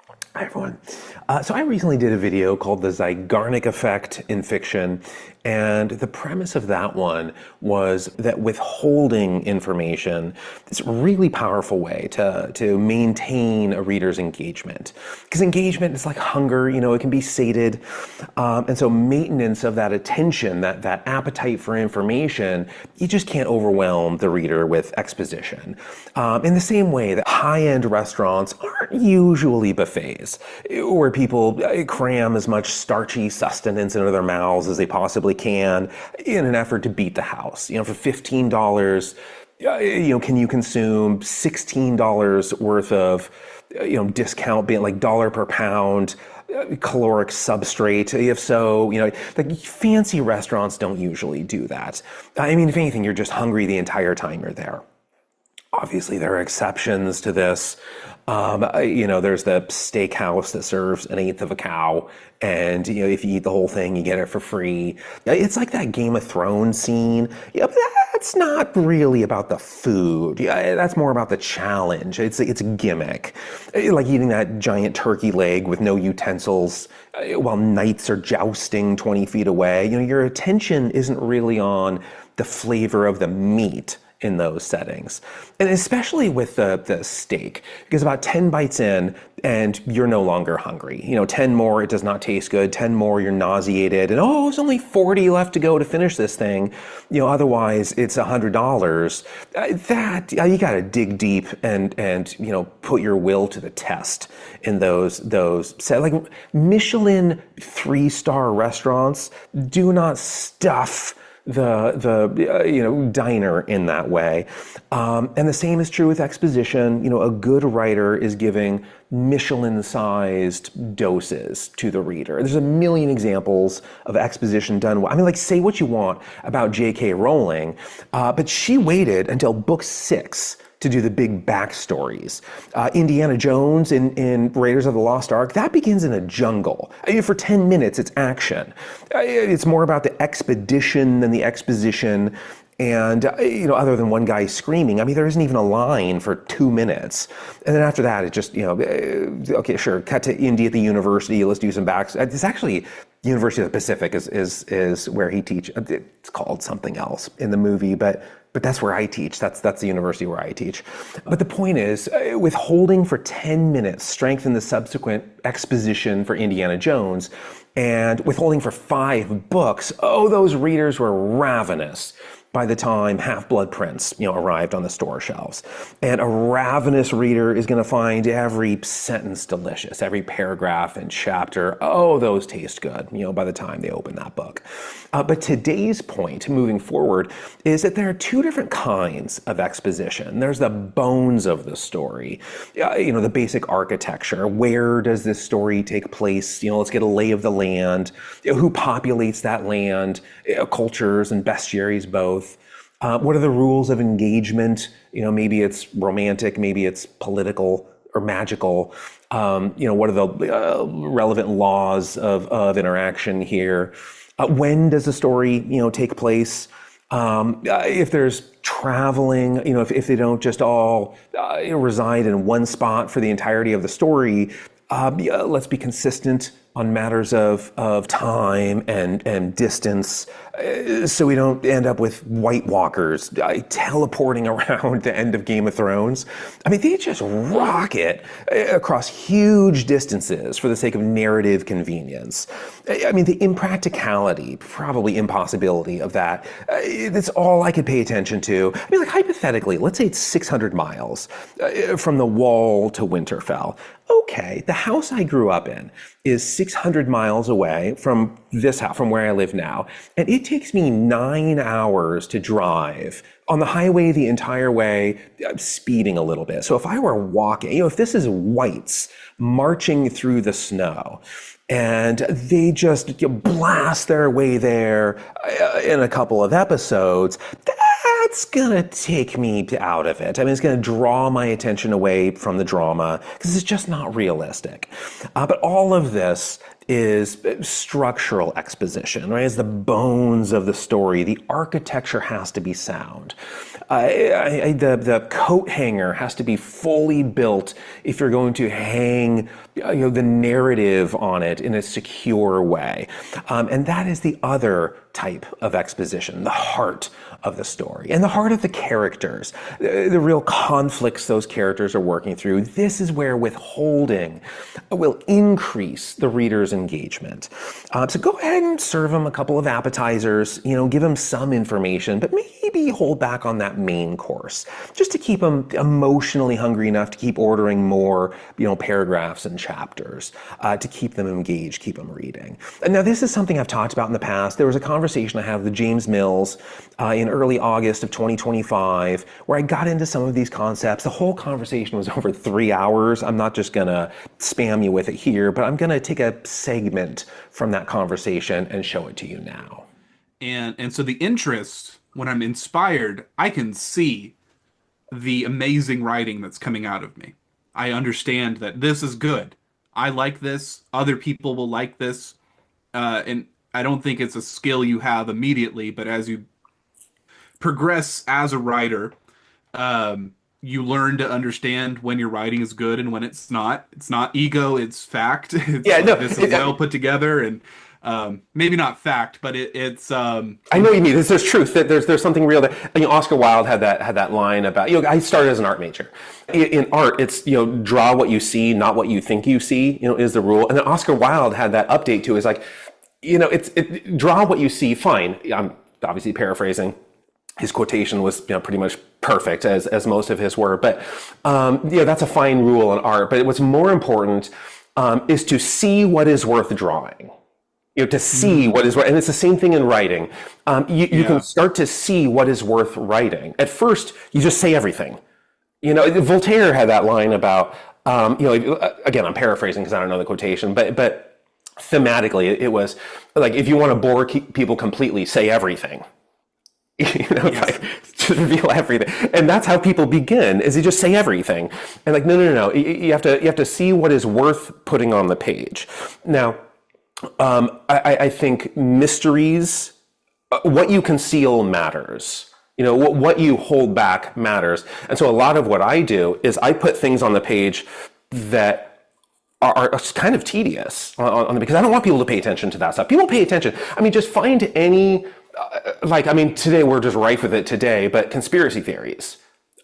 Hi, everyone. So I recently did a video called The Zygarnik Effect in Fiction, and the premise of that one was that withholding information is a really powerful way to maintain a reader's engagement. Because engagement is like hunger, it can be sated. And so maintenance of that attention, that appetite for information, you just can't overwhelm the reader with exposition. In the same way that high-end restaurants aren't usually buffets, where people cram as much starchy sustenance into their mouths as they possibly can in an effort to beat the house. For $15, can you consume $16 worth of, discount, being like dollar per pound caloric substrate? If so, like fancy restaurants don't usually do that. I mean, if anything, you're just hungry the entire time you're there. Obviously, there are exceptions to this. There's the steakhouse that serves an eighth of a cow, and if you eat the whole thing, you get it for free. It's like that Game of Thrones scene. Yeah, but that's not really about the food. Yeah, that's more about the challenge. It's a gimmick, like eating that giant turkey leg with no utensils while knights are jousting 20 feet away. Your attention isn't really on the flavor of the meat in those settings. And especially with the steak, because about 10 bites in and you're no longer hungry. 10 more, it does not taste good. 10 more, you're nauseated. And there's only 40 left to go to finish this thing. Otherwise it's $100. You got to dig deep and put your will to the test in those like Michelin 3-star restaurants do not stuff the diner in that way. And the same is true with exposition. A good writer is giving Michelin-sized doses to the reader. There's a million examples of exposition done well. I mean, say what you want about J.K. Rowling, but she waited until book 6 to do the big backstories. Indiana Jones in Raiders of the Lost Ark, that begins in a jungle. For 10 minutes, it's action. It's more about the expedition than the exposition. And, other than one guy screaming, there isn't even a line for 2 minutes. And then after that, it just, okay, sure, cut to Indy at the university, let's do some back. It's actually, University of the Pacific is where he teaches. It's called something else in the movie, but that's where I teach. That's the university where I teach. But the point is, withholding for 10 minutes strengthened the subsequent exposition for Indiana Jones, and withholding for 5 books, those readers were ravenous by the time Half-Blood Prince, arrived on the store shelves. And a ravenous reader is going to find every sentence delicious, every paragraph and chapter. Those taste good, by the time they open that book. But today's point, moving forward, is that there are 2 different kinds of exposition. There's the bones of the story, the basic architecture. Where does this story take place? Let's get a lay of the land. Who populates that land? Cultures and bestiaries both. What are the rules of engagement? Maybe it's romantic, maybe it's political or magical. What are the relevant laws of interaction here? When does the story, take place? If there's traveling, if they don't just all reside in one spot for the entirety of the story, let's be consistent on matters of time and distance, so we don't end up with White Walkers teleporting around the end of Game of Thrones. They just rocket across huge distances for the sake of narrative convenience. The impracticality, probably impossibility of that, that's all I could pay attention to. Hypothetically, let's say it's 600 miles from the Wall to Winterfell. Okay, the house I grew up in is 600 miles away from this house, from where I live now, and it takes me 9 hours to drive on the highway the entire way. I'm speeding a little bit. So if I were walking, if this is whites marching through the snow, and they just blast their way there in a couple of episodes, that's gonna take me out of it. I mean, it's gonna draw my attention away from the drama because it's just not realistic. But all of this is structural exposition, right? It's the bones of the story. The architecture has to be sound. The coat hanger has to be fully built if you're going to hang the narrative on it in a secure way. And that is the other type of exposition, the heart of the story and the heart of the characters, the real conflicts those characters are working through. This is where withholding will increase the reader's engagement. So go ahead and serve them a couple of appetizers, give them some information, but maybe hold back on that main course just to keep them emotionally hungry enough to keep ordering more, paragraphs and chapters, to keep them engaged, keep them reading. And now this is something I've talked about in the past. There was a conversation I had with James Mills in early August of 2025 where I got into some of these concepts. The whole conversation was over 3 hours. I'm not just gonna spam you with it here, but I'm gonna take a segment from that conversation and show it to you now. And so the interest, when I'm inspired, I can see the amazing writing that's coming out of me. I understand that this is good. I like this. Other people will like this. And I don't think it's a skill you have immediately, but as you progress as a writer, you learn to understand when your writing is good and when it's not. It's not ego, it's fact. It's this is well put together, and maybe not fact, but it's. I know what you mean. There's truth. There's something real there. Oscar Wilde had that line about. I started as an art major. In art, it's draw what you see, not what you think you see. Is the rule. And then Oscar Wilde had that update too. Is like, draw what you see. Fine. I'm obviously paraphrasing. His quotation was pretty much perfect, as most of his were. But that's a fine rule in art. But what's more important is to see what is worth drawing. To see what is right. And it's the same thing in writing. You can start to see what is worth writing. At first, you just say everything. Voltaire had that line about, again, I'm paraphrasing because I don't know the quotation, but thematically, it was like, if you want to bore people completely, say everything. Just reveal everything. And that's how people begin, is they just say everything. And like, no. You have to see what is worth putting on the page. Now, I think mysteries, what you conceal matters. What you hold back matters. And so a lot of what I do is I put things on the page that are kind of tedious because I don't want people to pay attention to that stuff. People pay attention. I mean, just find any, today we're just rife with it today, but conspiracy theories.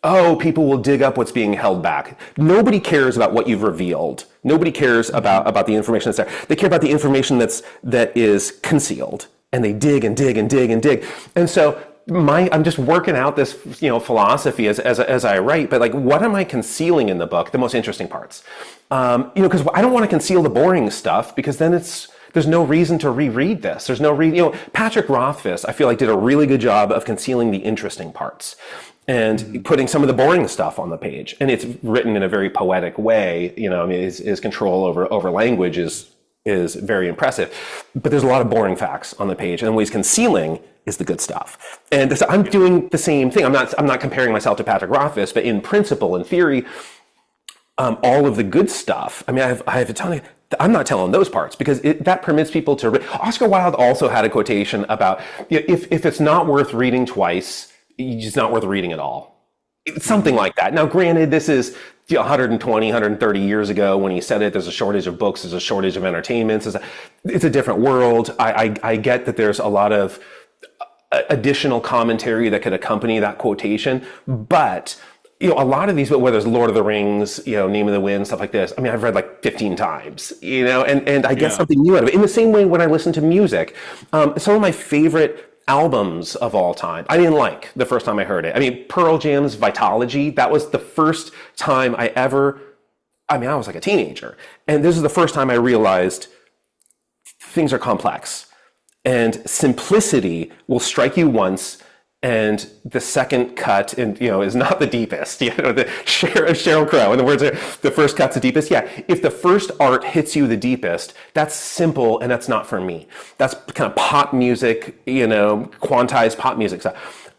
Oh, people will dig up what's being held back. Nobody cares about what you've revealed. Nobody cares about the information that's there. They care about the information that is concealed. And they dig and dig and dig and dig. And so I'm just working out this philosophy as I write, but like, what am I concealing in the book? The most interesting parts. Because I don't want to conceal the boring stuff, because then there's no reason to reread this. There's no reason. Patrick Rothfuss, I feel like, did a really good job of concealing the interesting parts and putting some of the boring stuff on the page. And it's written in a very poetic way. His control over language is very impressive. But there's a lot of boring facts on the page, and what he's concealing is the good stuff. And so I'm doing the same thing. I'm not comparing myself to Patrick Rothfuss, but in principle, in theory, all of the good stuff. I mean, I have to tell you, I'm not telling those parts because that permits people to read. Oscar Wilde also had a quotation about, if it's not worth reading twice, it's not worth reading at all. It's something like that. Now, granted, this is 120, 130 years ago when he said it. There's a shortage of books. There's a shortage of entertainments. It's a different world. I get that there's a lot of additional commentary that could accompany that quotation, but a lot of these, whether it's Lord of the Rings, Name of the Wind, stuff like this, I mean, I've read like 15 times, and I get something new out of it. In the same way, when I listen to music, some of my favorite albums of all time, I didn't like the first time I heard it. I mean, Pearl Jam's Vitology, that was the first time I was like a teenager. And this is the first time I realized things are complex. And simplicity will strike you once, and the second cut, is not the deepest. The Sheryl Crow, in the words, the first cut's the deepest. Yeah, if the first art hits you the deepest, that's simple, and that's not for me. That's kind of pop music, quantized pop music stuff.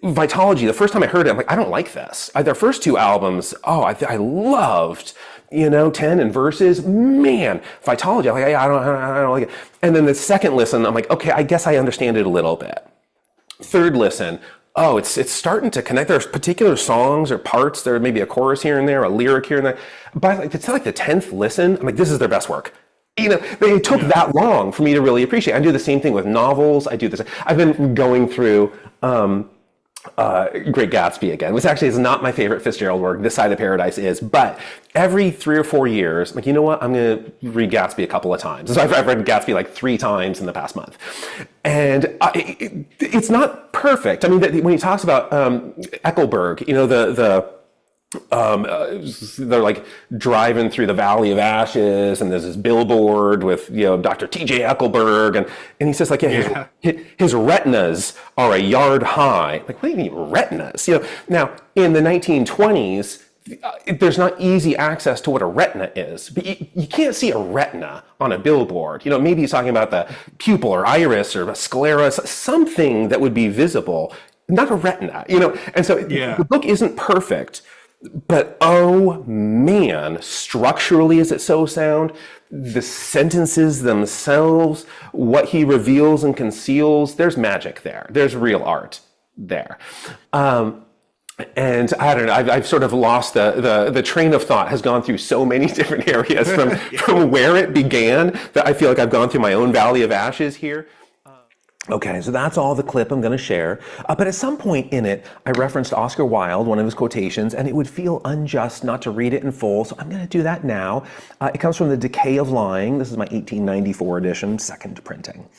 Vitology, the first time I heard it, I'm like, I don't like this. Their first two albums, I loved, 10 and Verses. Man, Vitology, I'm like, I don't like it. And then the second listen, I'm like, okay, I guess I understand it a little bit. Third listen, it's starting to connect. There's particular songs or parts. There may be a chorus here and there, a lyric here and there. But it's like the 10th listen, I'm like, this is their best work. They took that long for me to really appreciate. I do the same thing with novels. I do this. I've been going through Great Gatsby again, which actually is not my favorite Fitzgerald work. This Side of Paradise is, but every 3 or 4 years, I'm like, you know what? I'm going to read Gatsby a couple of times. So I've read Gatsby like 3 times in the past month. And it's not perfect. I mean, when he talks about Eckelberg, they're like driving through the Valley of Ashes, and there's this billboard with Dr. T.J. Eckelberg, and he says like, his retinas are a yard high. Like, what do you mean retinas? Now in the 1920s, there's not easy access to what a retina is, but you can't see a retina on a billboard. Maybe he's talking about the pupil or iris or sclera, something that would be visible, not a retina. And so the book isn't perfect. But oh man, structurally is it so sound? The sentences themselves, what he reveals and conceals, there's magic there. There's real art there. And I don't know, I've sort of lost the train of thought has gone through so many different areas from where it began that I feel like I've gone through my own Valley of Ashes here. Okay, so that's all the clip I'm going to share. But at some point in it, I referenced Oscar Wilde, one of his quotations, and it would feel unjust not to read it in full, so I'm going to do that now. It comes from The Decay of Lying. This is my 1894 edition, second printing.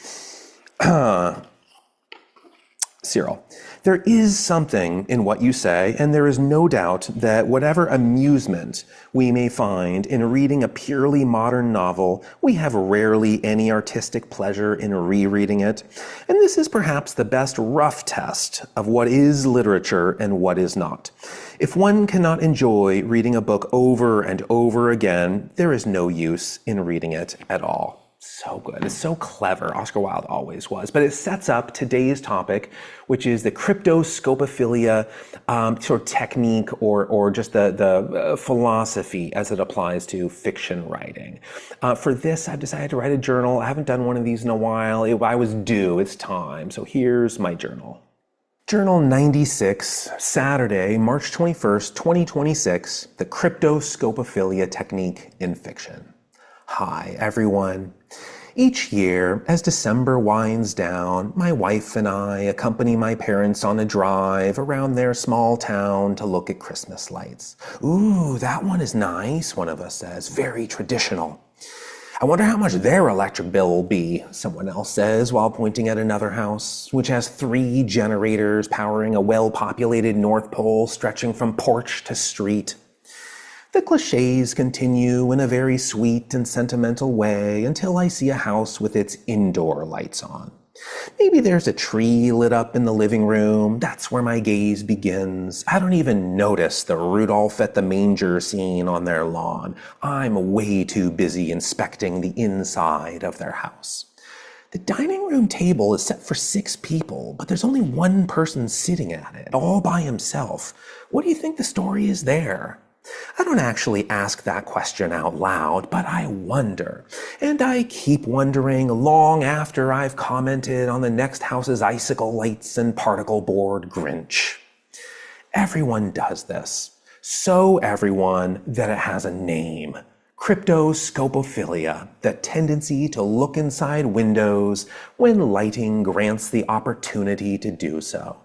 Cyril, there is something in what you say, and there is no doubt that whatever amusement we may find in reading a purely modern novel, we have rarely any artistic pleasure in rereading it. And this is perhaps the best rough test of what is literature and what is not. If one cannot enjoy reading a book over and over again, there is no use in reading it at all. So good. It's so clever. Oscar Wilde always was. But it sets up today's topic, which is the cryptoscopophilia sort of technique or just the philosophy as it applies to fiction writing. For this, I've decided to write a journal. I haven't done one of these in a while. I was due. It's time. So here's my journal. Journal 96, Saturday, March 21st, 2026, the cryptoscopophilia technique in fiction. Hi, everyone. Each year, as December winds down, my wife and I accompany my parents on a drive around their small town to look at Christmas lights. Ooh, that one is nice, one of us says. Very traditional. I wonder how much their electric bill will be, someone else says, while pointing at another house, which has 3 generators powering a well-populated North Pole stretching from porch to street. The cliches continue in a very sweet and sentimental way until I see a house with its indoor lights on. Maybe there's a tree lit up in the living room. That's where my gaze begins. I don't even notice the Rudolph at the manger scene on their lawn. I'm way too busy inspecting the inside of their house. The dining room table is set for 6 people, but there's only one person sitting at it, all by himself. What do you think the story is there? I don't actually ask that question out loud, but I wonder. And I keep wondering long after I've commented on the next house's icicle lights and particle board Grinch. Everyone does this. So everyone that it has a name. Cryptoscopophilia, that tendency to look inside windows when lighting grants the opportunity to do so.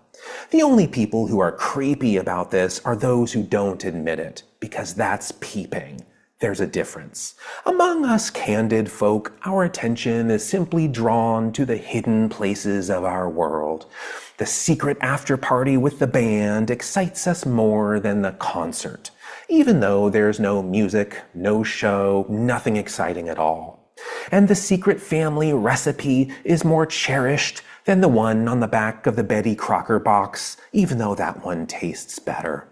The only people who are creepy about this are those who don't admit it, because that's peeping. There's a difference. Among us candid folk, our attention is simply drawn to the hidden places of our world. The secret after party with the band excites us more than the concert, even though there's no music, no show, nothing exciting at all. And the secret family recipe is more cherished than the one on the back of the Betty Crocker box, even though that one tastes better.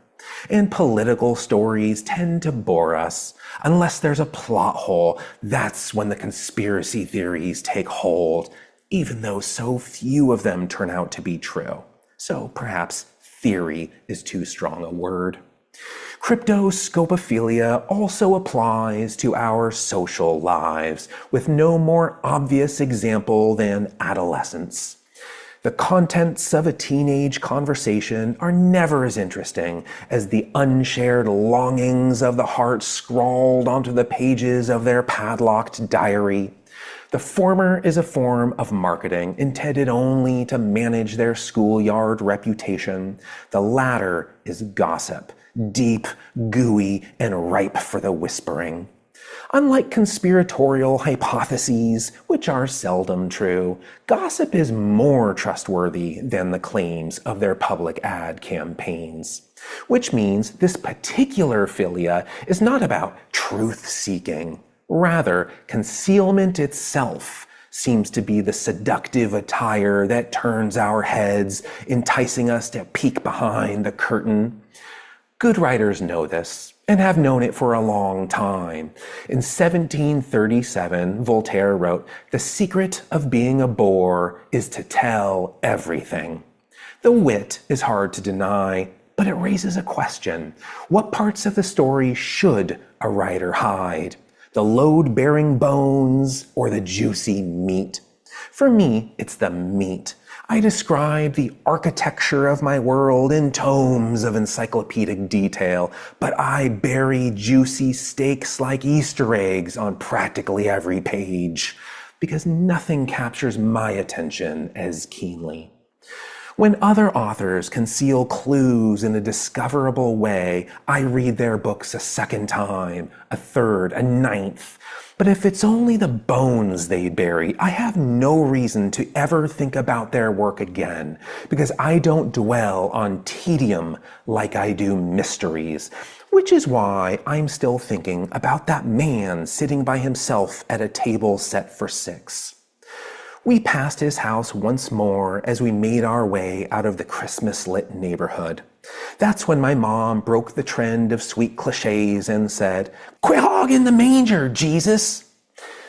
And political stories tend to bore us. Unless there's a plot hole, that's when the conspiracy theories take hold, even though so few of them turn out to be true. So perhaps theory is too strong a word. Cryptoscopophilia also applies to our social lives, with no more obvious example than adolescence. The contents of a teenage conversation are never as interesting as the unshared longings of the heart scrawled onto the pages of their padlocked diary. The former is a form of marketing intended only to manage their schoolyard reputation. The latter is gossip, deep, gooey, and ripe for the whispering. Unlike conspiratorial hypotheses, which are seldom true, gossip is more trustworthy than the claims of their public ad campaigns. Which means this particular philia is not about truth-seeking. Rather, concealment itself seems to be the seductive attire that turns our heads, enticing us to peek behind the curtain. Good writers know this, and have known it for a long time. In 1737, Voltaire wrote, "The secret of being a bore is to tell everything." The wit is hard to deny, but it raises a question. What parts of the story should a writer hide? The load-bearing bones or the juicy meat? For me, it's the meat. I describe the architecture of my world in tomes of encyclopedic detail, but I bury juicy steaks like Easter eggs on practically every page, because nothing captures my attention as keenly. When other authors conceal clues in a discoverable way, I read their books a second time, a third, a ninth. But if it's only the bones they bury, I have no reason to ever think about their work again, because I don't dwell on tedium like I do mysteries, which is why I'm still thinking about that man sitting by himself at a table set for 6. We passed his house once more as we made our way out of the Christmas-lit neighborhood. That's when my mom broke the trend of sweet cliches and said, "Quit hogging the manger, Jesus!"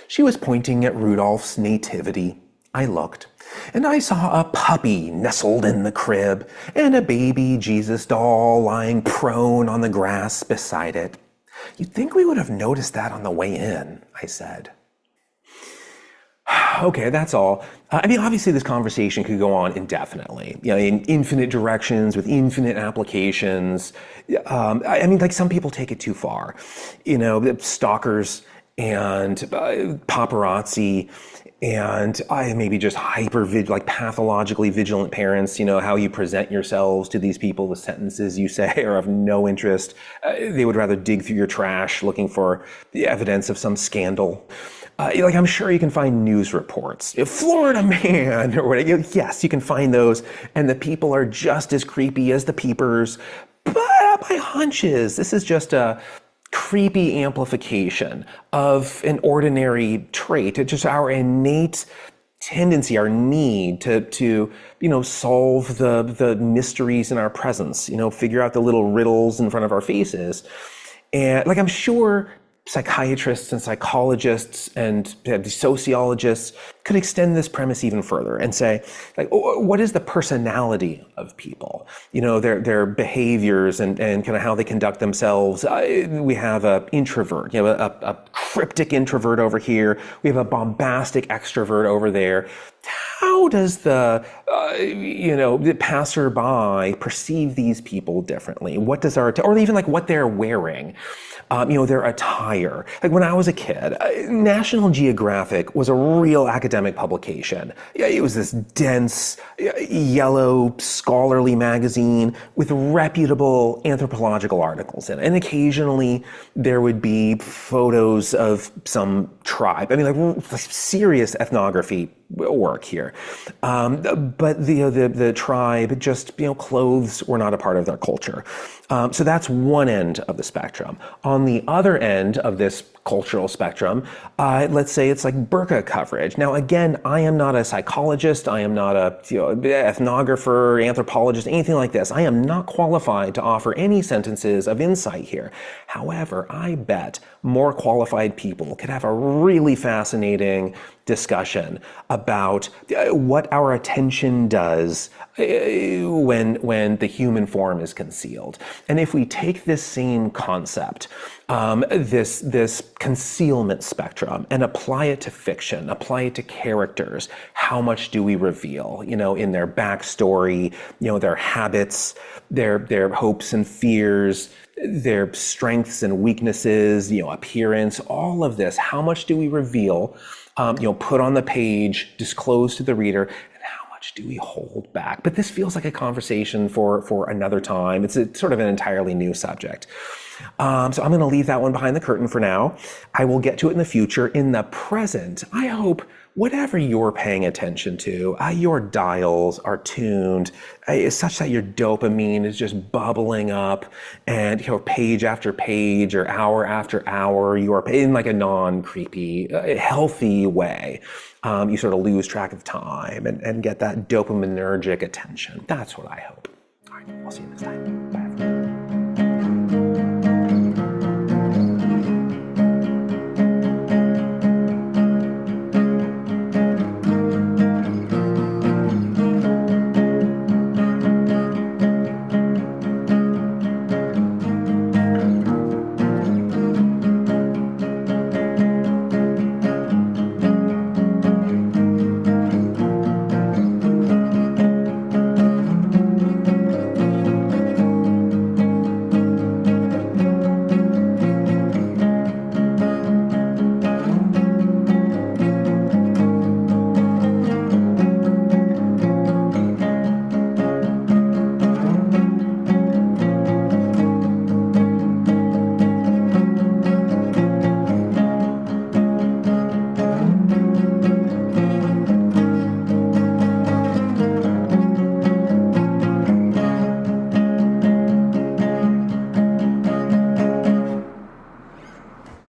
She was pointing at Rudolph's nativity. I looked, and I saw a puppy nestled in the crib and a baby Jesus doll lying prone on the grass beside it. "You'd think we would have noticed that on the way in," I said. Okay, that's all. Obviously this conversation could go on indefinitely, in infinite directions with infinite applications. Some people take it too far. Stalkers and paparazzi and maybe just pathologically vigilant parents, how you present yourselves to these people, the sentences you say are of no interest. They would rather dig through your trash looking for the evidence of some scandal. I'm sure you can find news reports. Florida man or whatever. Yes, you can find those. And the people are just as creepy as the peepers. But my hunch is this is just a creepy amplification of an ordinary trait. It's just our innate tendency, our need to solve the mysteries in our presence, figure out the little riddles in front of our faces. And I'm sure psychiatrists and psychologists and sociologists could extend this premise even further and say, what is the personality of people? Their behaviors and kind of how they conduct themselves. We have an introvert, a cryptic introvert over here. We have a bombastic extrovert over there. How does the passerby perceive these people differently? What does or even what they're wearing? Their attire. When I was a kid, National Geographic was a real academic publication. It was this dense, yellow, scholarly magazine with reputable anthropological articles in it. And occasionally there would be photos of some tribe. Serious ethnography work here. But the tribe just, clothes were not a part of their culture. So that's one end of the spectrum. On the other end of this cultural spectrum, let's say it's burqa coverage. Now, again, I am not a psychologist. I am not a ethnographer, anthropologist, anything like this. I am not qualified to offer any sentences of insight here. However, I bet more qualified people can have a really fascinating discussion about what our attention does when the human form is concealed. And if we take this same concept, this concealment spectrum, and apply it to fiction, apply it to characters, how much do we reveal, in their backstory, their habits, their hopes and fears, their strengths and weaknesses, appearance, all of this, how much do we reveal, put on the page, disclose to the reader, and how much do we hold back? But this feels like a conversation for another time. It's sort of an entirely new subject. So I'm going to leave that one behind the curtain for now. I will get to it in the future. In the present, I hope whatever you're paying attention to, your dials are tuned such that your dopamine is just bubbling up, and page after page or hour after hour, you are in like a non-creepy, healthy way. You sort of lose track of time and get that dopaminergic attention. That's what I hope. All right, I'll see you next time. Bye.